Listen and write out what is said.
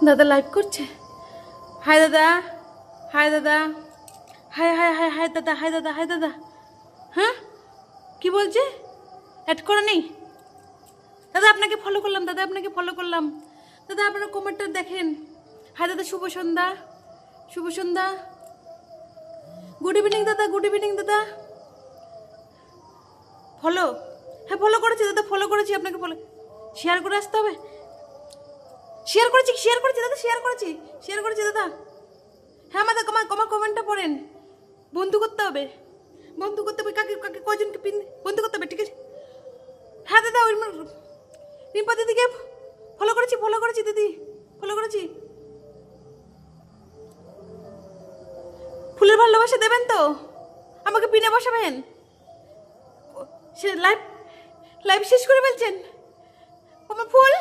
দাদা লাইভ করছে। হাই দাদা, হাই দাদা, হাই হাই হাই হাই দাদা, হাই দাদা, হাই দাদা। হ্যাঁ কি বলছে? অ্যাড করা নেই দাদা? আপনাকে ফলো করলাম দাদা, আপনাকে ফলো করলাম দাদা। আপনার কমেন্টটা দেখেন। হাই দাদা, শুভ সন্ধ্যা, শুভ সন্ধ্যা। গুড ইভিনিং দাদা, গুড ইভিনিং দাদা। ফলো, হ্যাঁ ফলো করেছি দাদা, ফলো করেছি। আপনাকে ফলো শেয়ার করে আসতে হবে। শেয়ার করেছি, শেয়ার করেছি দাদা, শেয়ার করেছি, শেয়ার করেছি দাদা। হ্যাঁ আমাদের আমার কমেন্টটা পড়েন। বন্ধু করতে হবে, বন্ধু করতে হবে। কাকে কাকে কজনকে পিন বন্ধু করতে হবে, ঠিক আছে? হ্যাঁ দাদা, ওই রিম্পা দিদিকে ফলো করেছি, ফলো করেছি দিদি, ফলো করেছি। ফুলের ভালোবাসা দেবেন তো? আমাকে পিনে বসাবেন? সে লাইভ লাইভ শেষ করে ফেলছেন আমার ফুল।